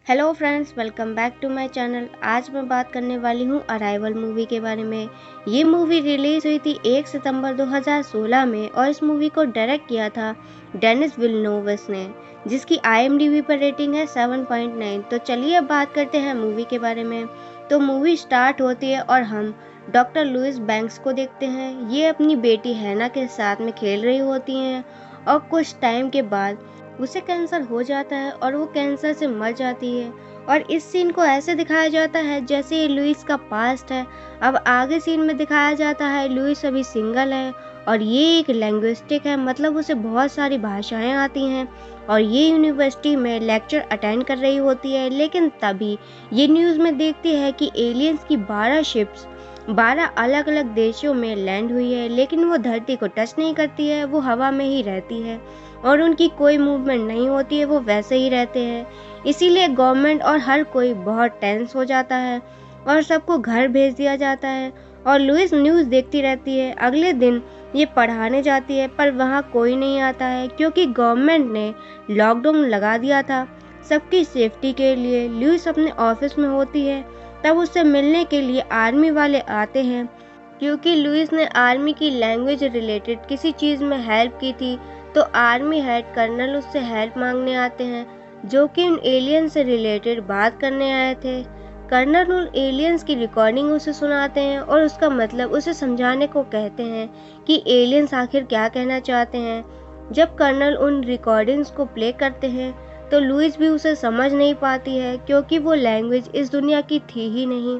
Hello friends, welcome back to my channel. आज मैं बात करने वाली हूँ अराइवल मूवी के बारे में। ये मूवी रिलीज़ हुई थी 1 सितंबर 2016 में और इस मूवी को डायरेक्ट किया था डेनिस विलनोवस ने, जिसकी IMDb पर रेटिंग है 7.9। तो चलिए अब बात करते हैं मूवी के बारे में। तो मूवी स्टार्ट होती है और हम डॉक्टर लुइस बैंक्स को देखते हैं। ये अपनी बेटी हैना के साथ में खेल रही होती हैं और कुछ टाइम के बाद उसे कैंसर हो जाता है और वो कैंसर से मर जाती है। और इस सीन को ऐसे दिखाया जाता है जैसे ये लुइस का पास्ट है। अब आगे सीन में दिखाया जाता है लुइस अभी सिंगल है और ये एक लैंग्विस्टिक है, मतलब उसे बहुत सारी भाषाएं आती हैं और ये यूनिवर्सिटी में लेक्चर अटेंड कर रही होती है। लेकिन तभी ये न्यूज़ में देखती है कि एलियंस की 12 शिप्स 12 अलग अलग देशों में लैंड हुई है, लेकिन वो धरती को टच नहीं करती है, वो हवा में ही रहती है और उनकी कोई मूवमेंट नहीं होती है, वो वैसे ही रहते हैं। इसीलिए गवर्नमेंट और हर कोई बहुत टेंस हो जाता है और सबको घर भेज दिया जाता है और लुइस न्यूज़ देखती रहती है। अगले दिन ये पढ़ाने जाती है पर वहाँ कोई नहीं आता है क्योंकि गवर्नमेंट ने लॉकडाउन लगा दिया था सबकी सेफ्टी के लिए। लुइस अपने ऑफिस में होती है, तब उससे मिलने के लिए आर्मी वाले आते हैं क्योंकि लुइस ने आर्मी की लैंग्वेज रिलेटेड किसी चीज़ में हेल्प की थी। तो आर्मी हेड कर्नल उससे हेल्प मांगने आते हैं जो कि उन एलियंस से रिलेटेड बात करने आए थे। कर्नल उन एलियंस की रिकॉर्डिंग उसे सुनाते हैं और उसका मतलब उसे समझाने को कहते हैं कि एलियंस आखिर क्या कहना चाहते हैं। जब कर्नल उन रिकॉर्डिंग्स को प्ले करते हैं तो लुइस भी उसे समझ नहीं पाती है क्योंकि वो लैंग्वेज इस दुनिया की थी ही नहीं।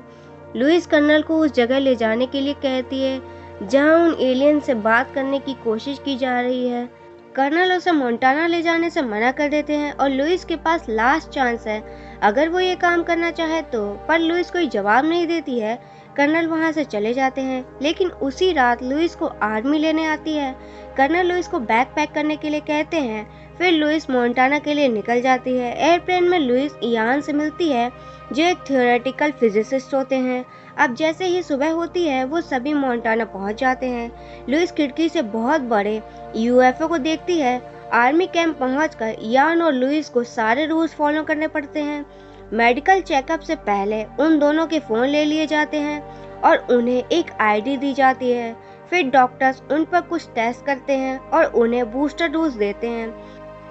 लुइस कर्नल को उस जगह ले जाने के लिए कहती है जहां उन एलियन से बात करने की कोशिश की जा रही है। कर्नल उसे मोंटाना ले जाने से मना कर देते हैं और लुइस के पास लास्ट चांस है अगर वो ये काम करना चाहे तो, पर लुइस कोई जवाब नहीं देती है। कर्नल वहां से चले जाते हैं, लेकिन उसी रात लुइस को आर्मी लेने आती है। कर्नल लुइस को बैग पैक करने के लिए कहते हैं, फिर लुइस मोंटाना के लिए निकल जाती है। एयरप्लेन में लुइस इयान से मिलती है जो एक थियोरेटिकल फिजिसिस्ट होते हैं। अब जैसे ही सुबह होती है वो सभी मोंटाना पहुंच जाते हैं। लुइस खिड़की से बहुत बड़े UFO को देखती है। आर्मी कैंप पहुंचकर इयान और लुइस को सारे रूल्स फॉलो करने पड़ते हैं। मेडिकल चेकअप से पहले उन दोनों के फ़ोन ले लिए जाते हैं और उन्हें एक ID दी जाती है। फिर डॉक्टर्स उन पर कुछ टेस्ट करते हैं और उन्हें बूस्टर डोज देते हैं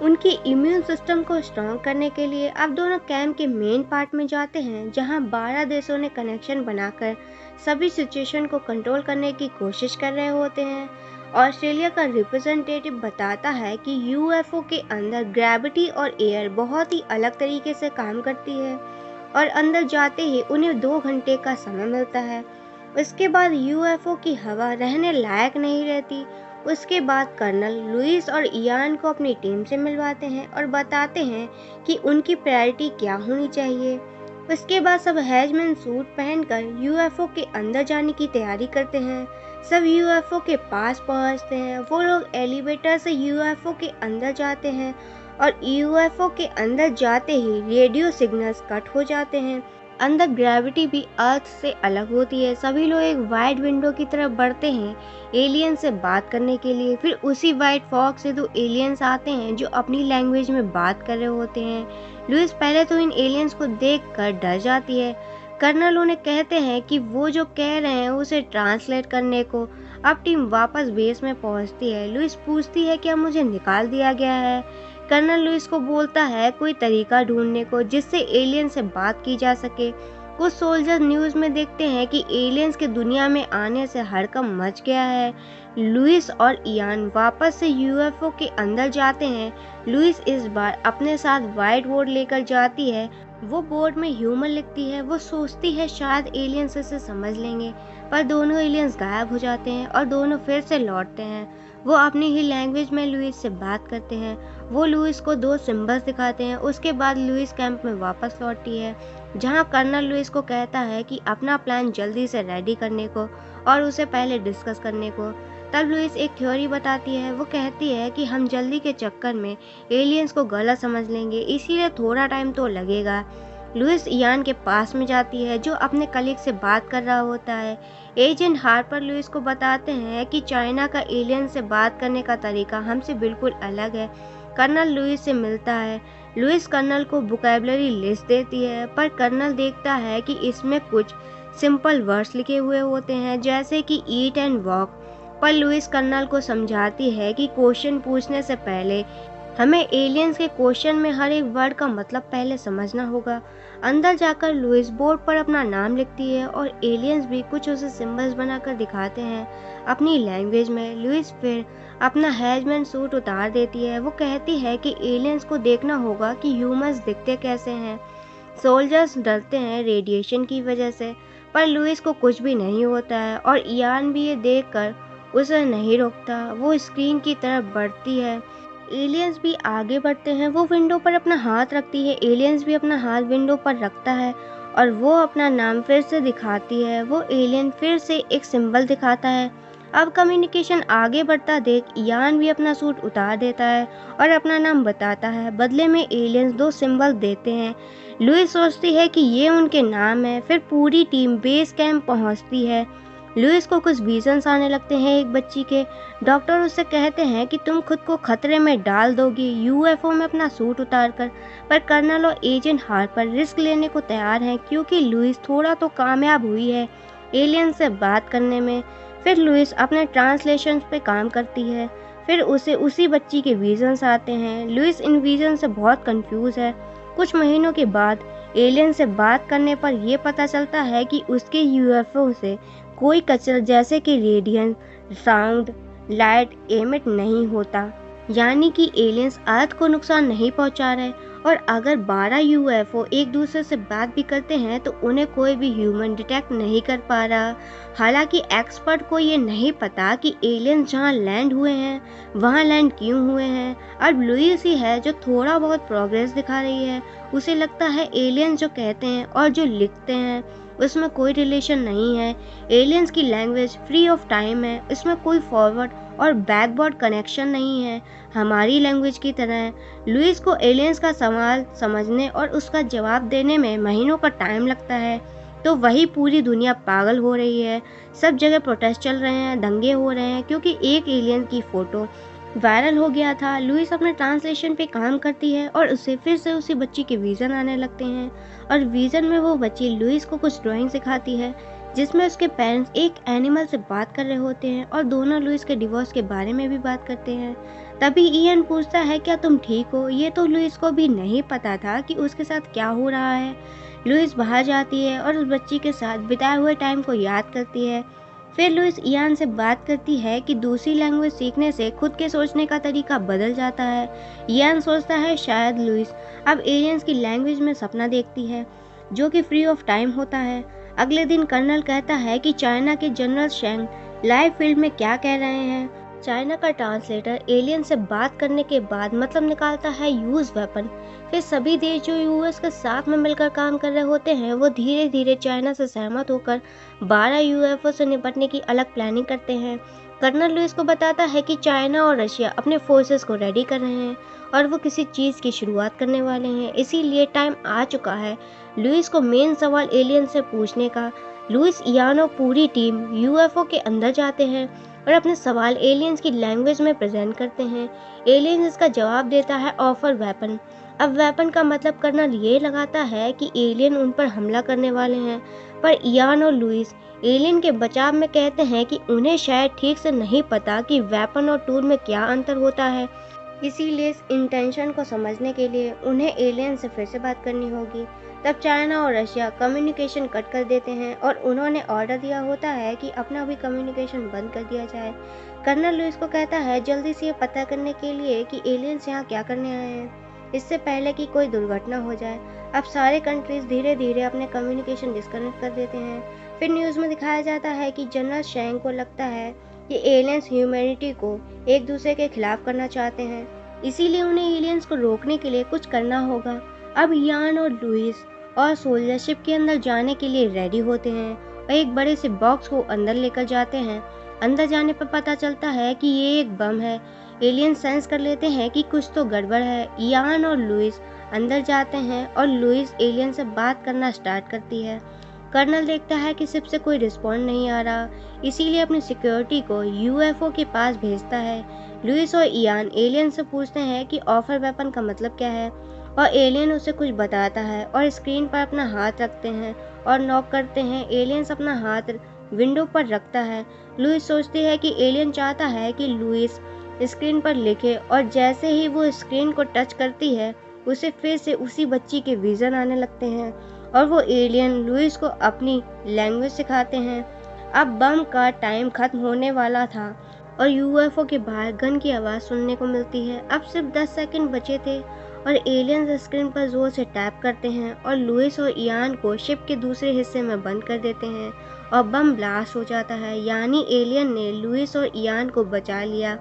उनकी इम्यून सिस्टम को स्ट्रॉन्ग करने के लिए। अब दोनों कैंप के मेन पार्ट में जाते हैं जहां 12 देशों ने कनेक्शन बनाकर सभी सिचुएशन को कंट्रोल करने की कोशिश कर रहे होते हैं। ऑस्ट्रेलिया का रिप्रेजेंटेटिव बताता है कि UFO के अंदर ग्रेविटी और एयर बहुत ही अलग तरीके से काम करती है और अंदर जाते ही उन्हें 2 घंटे का समय मिलता है। उसके बाद UFO की हवा रहने लायक नहीं रहती। उसके बाद कर्नल लुइस और इयान को अपनी टीम से मिलवाते हैं और बताते हैं कि उनकी प्रायोरिटी क्या होनी चाहिए। उसके बाद सब हैजमैन सूट पहनकर UFO के अंदर जाने की तैयारी करते हैं। सब UFO के पास पहुंचते हैं। वो लोग एलिवेटर से UFO के अंदर जाते हैं और UFO के अंदर जाते ही रेडियो सिग्नल्स कट हो जाते हैं। अंदर ग्रेविटी भी अर्थ से अलग होती है। सभी लोग एक वाइड विंडो की तरफ बढ़ते हैं एलियन से बात करने के लिए। फिर उसी वाइट फॉग से 2 एलियंस आते हैं जो अपनी लैंग्वेज में बात कर रहे होते हैं। लुइस पहले तो इन एलियंस को देखकर डर जाती है। कर्नल उन्हें कहते हैं कि वो जो कह रहे हैं उसे ट्रांसलेट करने को। अब टीम वापस बेस में पहुंचती है। लुइस पूछती है क्या मुझे निकाल दिया गया है। कर्नल लुइस को बोलता है कोई तरीका ढूंढने को जिससे एलियन से बात की जा सके। कुछ सोल्जर न्यूज़ में देखते हैं कि एलियंस के दुनिया में आने से हड़कंप मच गया है। लुइस और इयान वापस से UFO के अंदर जाते हैं। लुइस इस बार अपने साथ व्हाइट बोर्ड लेकर जाती है। वो बोर्ड में ह्यूमन लिखती है। वो सोचती है शायद एलियंस इसे समझ लेंगे, पर दोनों एलियंस गायब हो जाते हैं और दोनों फिर से लौटते हैं। वो अपनी ही लैंग्वेज में लुइस से बात करते हैं। वो लुइस को 2 सिंबल्स दिखाते हैं। उसके बाद लुइस कैंप में वापस लौटती है जहां कर्नल लुइस को कहता है कि अपना प्लान जल्दी से रेडी करने को और उसे पहले डिस्कस करने को। तब लुइस एक थ्योरी बताती है। वो कहती है कि हम जल्दी के चक्कर में एलियंस को गलत समझ लेंगे, इसीलिए थोड़ा टाइम तो लगेगा। लुइस इयान के पास में जाती है जो अपने कलीग से बात कर रहा होता है। एजेंट हार्पर लुइस को बताते हैं कि चाइना का एलियन से बात करने का तरीका हमसे बिल्कुल अलग है। कर्नल लुइस से मिलता है। लुइस कर्नल को वोकैबुलरी लिस्ट देती है, पर कर्नल देखता है कि इसमें कुछ सिंपल वर्ड्स लिखे हुए होते हैं जैसे कि ईट एंड वॉक। पर लुइस कर्नल को समझाती है कि क्वेश्चन पूछने से पहले हमें एलियंस के क्वेश्चन में हर एक वर्ड का मतलब पहले समझना होगा। अंदर जाकर लुइस बोर्ड पर अपना नाम लिखती है और एलियंस भी कुछ उसे सिंबल्स बनाकर दिखाते हैं अपनी लैंग्वेज में। लुइस फिर अपना हैजमैन सूट उतार देती है। वो कहती है कि एलियंस को देखना होगा कि ह्यूमंस दिखते कैसे हैं। सोल्जर्स डरते हैं रेडिएशन की वजह से, पर लुइस को कुछ भी नहीं होता है और इयान भी ये देखकर उसे नहीं रोकता। वो स्क्रीन की तरफ बढ़ती है। एलियंस भी आगे बढ़ते हैं। वो विंडो पर अपना हाथ रखती है। एलियंस भी अपना हाथ विंडो पर रखता है और वो अपना नाम फिर से दिखाती है। वो एलियन फिर से एक सिंबल दिखाता है। अब कम्युनिकेशन आगे बढ़ता देख इयान भी अपना सूट उतार देता है और अपना नाम बताता है। बदले में एलियंस 2 सिंबल देते हैं। लुइस सोचती है कि ये उनके नाम है। फिर पूरी टीम बेस कैंप पहुंचती है। लुइस को कुछ विजन्स आने लगते हैं एक बच्ची के। डॉक्टर उससे कहते हैं कि तुम खुद को खतरे में डाल दोगी यूएफओ में अपना सूट उतारकर। पर कर्नल और एजेंट हार्पर रिस्क लेने को तैयार हैं क्योंकि लुइस थोड़ा तो कामयाब हुई है एलियन से बात करने में। फिर लुइस अपने ट्रांसलेशन पे काम करती है। फिर उसे उसी बच्ची के विजन्स आते हैं। लुइस इन विजन से बहुत कंफ्यूज है। कुछ महीनों के बाद एलियन से बात करने पर यह पता चलता है कि उसके यूएफओ से कोई कचरा जैसे कि रेडिएंस, साउंड, लाइट एमिट नहीं होता, यानी कि एलियंस अर्थ को नुकसान नहीं पहुंचा रहे। और अगर 12 यूएफओ एक दूसरे से बात भी करते हैं तो उन्हें कोई भी ह्यूमन डिटेक्ट नहीं कर पा रहा। हालांकि एक्सपर्ट को ये नहीं पता कि एलियंस जहां लैंड हुए हैं वहां लैंड क्यों हुए हैं। अब लुइस ही है जो थोड़ा बहुत प्रोग्रेस दिखा रही है। उसे लगता है एलियंस जो कहते हैं और जो लिखते हैं उसमें कोई रिलेशन नहीं है। एलियंस की लैंग्वेज फ्री ऑफ टाइम है। इसमें कोई फॉरवर्ड और बैकवर्ड कनेक्शन नहीं है, हमारी लैंग्वेज की तरह है। लुइस को एलियंस का सवाल समझने और उसका जवाब देने में महीनों का टाइम लगता है। तो वही पूरी दुनिया पागल हो रही है। सब जगह प्रोटेस्ट चल रहे हैं, दंगे हो रहे हैं क्योंकि एक एलियन की फोटो वायरल हो गया था। लुइस अपने ट्रांसलेशन पे काम करती है और उसे फिर से उसी बच्ची के विजन आने लगते हैं और विजन में वो बच्ची लुइस को कुछ ड्राइंग सिखाती है जिसमें उसके पेरेंट्स एक एनिमल से बात कर रहे होते हैं और दोनों लुइस के डिवोर्स के बारे में भी बात करते हैं। तभी इयन पूछता है क्या तुम ठीक हो। ये तो लुइस को भी नहीं पता था कि उसके साथ क्या हो रहा है। लुइस बाहर जाती है और उस बच्ची के साथ बिताए हुए टाइम को याद करती है। फिर लुइस इयान से बात करती है कि दूसरी लैंग्वेज सीखने से खुद के सोचने का तरीका बदल जाता है। इयान सोचता है शायद लुइस अब एलियंस की लैंग्वेज में सपना देखती है जो कि फ्री ऑफ टाइम होता है। अगले दिन कर्नल कहता है कि चाइना के जनरल शेंग लाइव फील्ड में क्या कह रहे हैं। चाइना का ट्रांसलेटर एलियन से बात करने के बाद मतलब निकालता है यूज वेपन। फिर सभी देश जो यूएस के साथ में मिलकर काम कर रहे होते हैं वो धीरे धीरे चाइना से सहमत होकर 12 यूएफओ से निपटने की अलग प्लानिंग करते हैं। कर्नल लुइस को बताता है कि चाइना और रशिया अपने फोर्सेस को रेडी कर रहे हैं और वो किसी चीज़ की शुरुआत करने वाले हैं, इसीलिए टाइम आ चुका है लुइस को मेन सवाल एलियन से पूछने का। लुइस, इयान और पूरी टीम यूएफओ के अंदर जाते हैं और अपने सवाल एलियंस की लैंग्वेज में प्रेजेंट करते हैं। एलियंस इसका जवाब देता है ऑफर वेपन। अब वेपन का मतलब कर्नल ये लगाता है कि एलियन उन पर हमला करने वाले हैं, पर इयान और लुइस एलियन के बचाव में कहते हैं कि उन्हें शायद ठीक से नहीं पता कि वेपन और टूल में क्या अंतर होता है, इसीलिए इस इंटेंशन को समझने के लिए उन्हें एलियन से फिर से बात करनी होगी। तब चाइना और रशिया कम्युनिकेशन कट कर देते हैं और उन्होंने ऑर्डर दिया होता है कि अपना भी कम्युनिकेशन बंद कर दिया जाए। कर्नल लुइस को कहता है जल्दी से ये पता करने के लिए कि एलियंस यहाँ क्या करने आए हैं, इससे पहले कि कोई दुर्घटना हो जाए। अब सारे कंट्रीज धीरे धीरे अपने कम्युनिकेशन डिस्कनेक्ट कर देते हैं। फिर न्यूज़ में दिखाया जाता है कि जनरल शेंग को लगता है कि एलियंस ह्यूमैनिटी को एक दूसरे के खिलाफ करना चाहते हैं, इसीलिए उन्हें एलियंस को रोकने के लिए कुछ करना होगा। अब इयान और लुइस और सोल्जर शिप के अंदर जाने के लिए रेडी होते हैं और एक बड़े से बॉक्स को अंदर लेकर जाते हैं। अंदर जाने पर पता चलता है कि ये एक बम है। एलियन सेंस कर लेते हैं कि कुछ तो गड़बड़ है। इयान और लुइस अंदर जाते हैं और लुइस एलियन से बात करना स्टार्ट करती है। कर्नल देखता है कि शिप से कोई रिस्पॉन्ड नहीं आ रहा, इसीलिए अपनी सिक्योरिटी को यूएफओ के पास भेजता है। लुइस और इयान एलियन से पूछते हैं कि ऑफर वेपन का मतलब क्या है। और एलियन उसे कुछ बताता है और स्क्रीन पर अपना हाथ रखते हैं और नॉक करते हैं। एलियंस अपना हाथ विंडो पर रखता है। लुइस सोचती है कि एलियन चाहता है कि लुइस स्क्रीन पर लिखे, और जैसे ही वो स्क्रीन को टच करती है उसे फिर से उसी बच्ची के विजन आने लगते हैं और वो एलियन लुइस को अपनी लैंग्वेज सिखाते हैं। अब बम का टाइम खत्म होने वाला था और यूएफओ के बाहर गन की आवाज़ सुनने को मिलती है। अब सिर्फ 10 सेकंड बचे थे और एलियंस स्क्रीन पर जोर से टैप करते हैं और लुइस और इयान को शिप के दूसरे हिस्से में बंद कर देते हैं और बम ब्लास्ट हो जाता है। यानी एलियन ने लुइस और इयान को बचा लिया।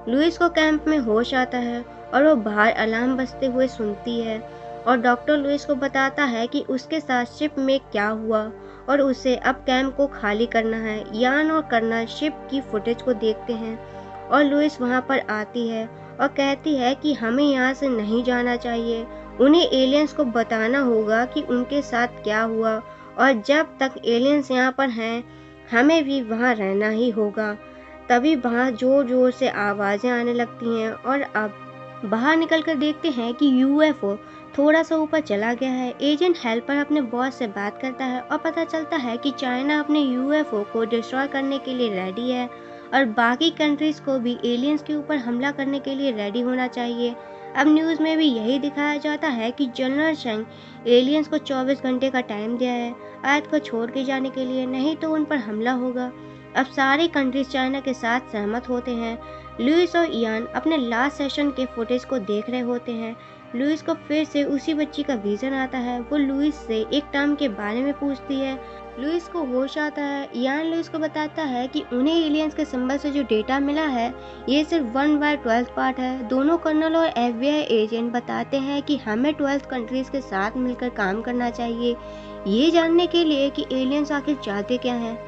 लुइस को कैंप में होश आता है और वो बाहर अलार्म बजते हुए सुनती है और डॉक्टर लुइस को बताता है कि उसके साथ शिप में क्या हुआ और उसे अब कैंप को खाली करना है। इयान और कर्नल शिप की फुटेज को देखते हैं और लुइस वहां पर आती है और कहती है कि हमें यहाँ से नहीं जाना चाहिए। उन्हें एलियंस को बताना होगा कि उनके साथ क्या हुआ और जब तक एलियंस यहाँ पर हैं हमें भी वहाँ रहना ही होगा। तभी वहाँ जोर जोर से आवाज़ें आने लगती हैं और अब बाहर निकलकर देखते हैं कि यूएफओ थोड़ा सा ऊपर चला गया है। एजेंट हेल्पर अपने बॉस से बात करता है और पता चलता है कि चाइना अपने यूएफओ को डिस्ट्रॉय करने के लिए रेडी है और बाकी कंट्रीज को भी एलियंस के ऊपर हमला करने के लिए रेडी होना चाहिए। अब न्यूज़ में भी यही दिखाया जाता है कि जनरल शेंग एलियंस को 24 घंटे का टाइम दिया है अर्थ को छोड़ के जाने के लिए, नहीं तो उन पर हमला होगा। अब सारी कंट्रीज चाइना के साथ सहमत होते हैं। लुइस और इयान अपने लास्ट सेशन के फुटेज को देख रहे होते हैं। लुइस को फिर से उसी बच्ची का विजन आता है। वो लुइस से एक टर्म के बारे में पूछती है। लुइस को होश आता है। इयान लुइस को बताता है कि उन्हें एलियंस के सिंबल से जो डेटा मिला है ये सिर्फ 1/12 पार्ट है। दोनों कर्नल और FBI एजेंट बताते हैं कि हमें 12 कंट्रीज के साथ मिलकर काम करना चाहिए, ये जानने के लिए कि एलियंस आखिर चाहते क्या हैं।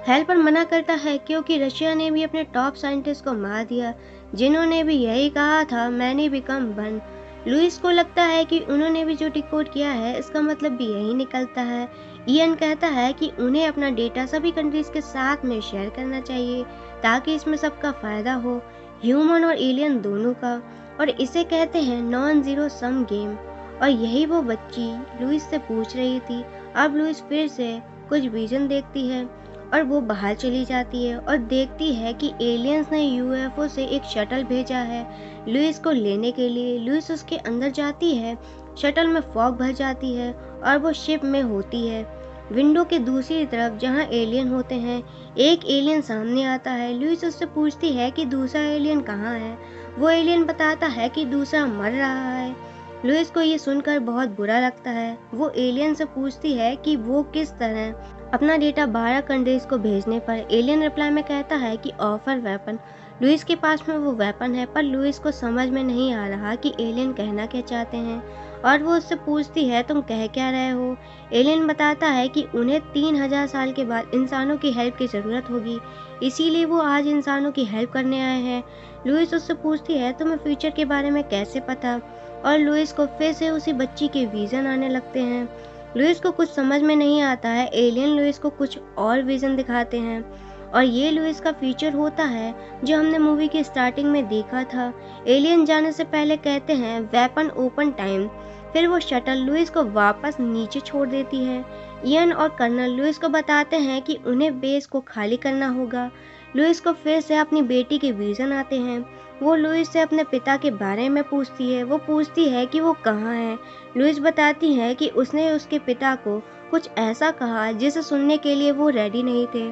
हेल्पर मना करता है क्योंकि रशिया ने भी अपने टॉप साइंटिस्ट को मार दिया जिन्होंने भी यही कहा था मैंने बिकम वन। लुइस को लगता है कि उन्होंने भी जो डिकोड किया है इसका मतलब भी यही निकलता है। इयन कहता है कि उन्हें अपना डेटा सभी कंट्रीज के साथ में शेयर करना चाहिए ताकि इसमें सबका फायदा हो, ह्यूमन और एलियन दोनों का, और इसे कहते हैं नॉन जीरो सम गेम। और यही वो बच्ची लुइस से पूछ रही थी। अब लुइस फिर से कुछ विजन देखती है और वो बाहर चली जाती है और देखती है कि एलियंस ने यूएफओ से एक शटल भेजा है लुइस को लेने के लिए। लुइस उसके अंदर जाती है, शटल में फॉग भर जाती है और वो शिप में होती है। विंडो के दूसरी तरफ जहां एलियन होते हैं एक एलियन सामने आता है। लुइस उससे पूछती है कि दूसरा एलियन कहाँ है। वो एलियन बताता है कि दूसरा मर रहा है। लुइस को ये सुनकर बहुत बुरा लगता है। वो एलियन से पूछती है कि वो किस तरह अपना डेटा 12 कंट्रीज को भेजने पर। एलियन रिप्लाई में कहता है कि ऑफर वेपन। लुइस के पास में वो वेपन है पर लुइस को समझ में नहीं आ रहा कि एलियन कहना क्या चाहते हैं और वो उससे पूछती है तुम कह क्या रहे हो। एलियन बताता है कि उन्हें 3000 साल के बाद इंसानों की हेल्प की ज़रूरत होगी, इसीलिए वो आज इंसानों की हेल्प करने आए हैं। लुइस उससे पूछती है तुम्हें फ्यूचर के बारे में कैसे पता, और लुइस को फिर से उसी बच्ची के विजन आने लगते हैं। लुइस को कुछ समझ में नहीं आता है। एलियन लुइस को कुछ और विजन दिखाते हैं और ये लुइस का फीचर होता है जो हमने मूवी की स्टार्टिंग में देखा था। एलियन जाने से पहले कहते हैं वेपन ओपन टाइम, फिर वो शटल लुइस को वापस नीचे छोड़ देती है। इयन और कर्नल लुइस को बताते हैं कि उन्हें बेस को खाली करना होगा। लुइस को फिर से अपनी बेटी के विजन आते हैं। वो लुइस से अपने पिता के बारे में पूछती है। वो पूछती है कि वो कहाँ है। लुइस बताती है कि उसने उसके पिता को कुछ ऐसा कहा जिसे सुनने के लिए वो रेडी नहीं थे,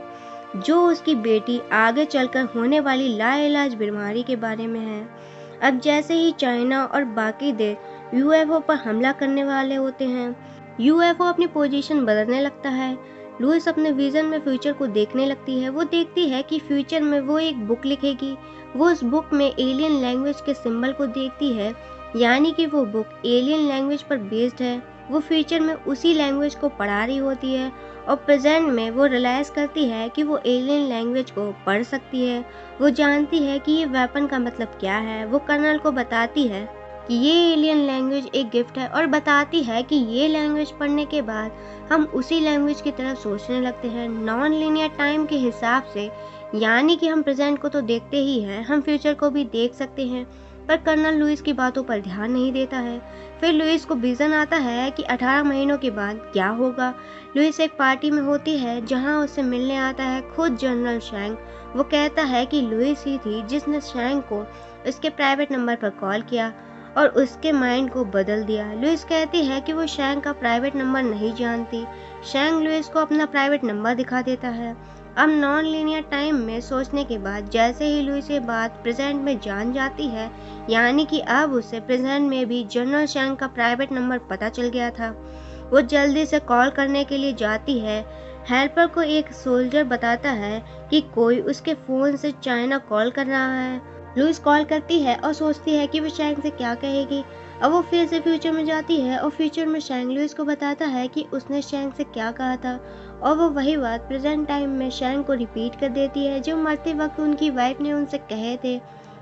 जो उसकी बेटी आगे चलकर होने वाली लाइलाज बीमारी के बारे में है। अब जैसे ही चाइना और बाकी देश यूएफओ पर हमला करने वाले होते हैं, यूएफओ अपनी पोजीशन बदलने लगता है। लुइस अपने विजन में फ्यूचर को देखने लगती है। वो देखती है कि फ्यूचर में वो एक बुक लिखेगी। वो उस बुक में एलियन लैंग्वेज के सिंबल को देखती है, यानी कि वो बुक एलियन लैंग्वेज पर बेस्ड है। वो फ्यूचर में उसी लैंग्वेज को पढ़ा रही होती है और प्रेजेंट में वो रियलाइज़ करती है कि वो एलियन लैंग्वेज को पढ़ सकती है। वो जानती है कि ये वेपन का मतलब क्या है। वो कर्नल को बताती है कि ये एलियन लैंग्वेज एक गिफ्ट है और बताती है कि ये लैंग्वेज पढ़ने के बाद हम उसी लैंग्वेज की तरफ सोचने लगते हैं नॉन लीनियर टाइम के हिसाब से, यानी कि हम प्रेजेंट को तो देखते ही हैं, हम फ्यूचर को भी देख सकते हैं। पर कर्नल लुइस की बातों पर ध्यान नहीं देता है। फिर लुइस को विजन आता है कि 18 महीनों के बाद क्या होगा। लुइस एक पार्टी में होती है जहां उससे मिलने आता है खुद जनरल शैंक। वो कहता है कि लुइस ही थी जिसने शैंक को उसके प्राइवेट नंबर पर कॉल किया और उसके माइंड को बदल दिया। लुइस कहती है कि वो शैंक का प्राइवेट नंबर नहीं जानती। शैंक लुइस को अपना प्राइवेट नंबर दिखा देता है। अब नॉन लीनियर टाइम में सोचने के बाद जैसे ही लुइस ये बात प्रेजेंट में जान जाती है, यानी कि अब उसे प्रेजेंट में भी जनरल शैंक का प्राइवेट नंबर पता चल गया था। वो जल्दी से कॉल करने के लिए जाती है। हेल्पर को एक सोल्जर बताता है कि कोई उसके फोन से चाइना कॉल कर रहा है। लुइस कॉल करती है और सोचती है कि वो शैंक से क्या कहेगी। अब वो फिर से फ्यूचर में जाती है और फ्यूचर में शैंक लुइस को बताता है कि उसने शैंक से क्या कहा था और वो वही बात प्रेजेंट टाइम में शैंक को रिपीट कर देती है जो मरते वक्त उनकी वाइफ ने उनसे कहे थे।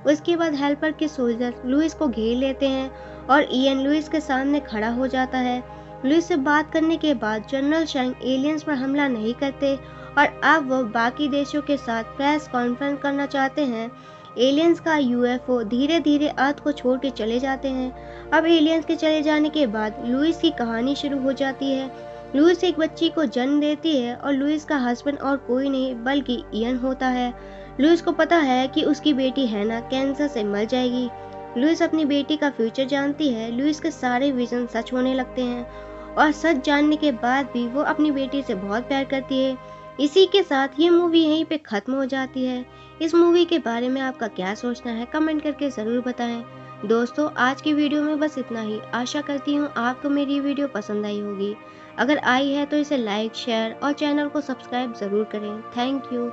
उसके बाद हेल्पर के सोल्जर लुइस को घेर लेते हैं और इयन लुइस के सामने खड़ा हो जाता है। लुइस से बात करने के बाद जनरल शैंक एलियंस पर हमला नहीं करते और अब वो बाकी देशों के साथ प्रेस कॉन्फ्रेंस करना चाहते हैं। एलियंस का यूएफओ धीरे धीरे अर्थ को छोड़ के चले जाते हैं। अब एलियंस के चले जाने के बाद लुइस की कहानी शुरू हो जाती है। लुइस एक बच्ची को जन्म देती है और लुइस का हस्बैंड और कोई नहीं बल्कि इयन होता है। लुइस को पता है कि उसकी बेटी हैना कैंसर से मर जाएगी। लुइस अपनी बेटी का फ्यूचर जानती है। लुइस के सारे विजन सच होने लगते हैं और सच जानने के बाद भी वो अपनी बेटी से बहुत प्यार करती है। इसी के साथ ये मूवी यहीं पे खत्म हो जाती है। इस मूवी के बारे में आपका क्या सोचना है कमेंट करके ज़रूर बताएं। दोस्तों आज की वीडियो में बस इतना ही। आशा करती हूँ आपको मेरी वीडियो पसंद आई होगी। अगर आई है तो इसे लाइक शेयर और चैनल को सब्सक्राइब ज़रूर करें। Thank you.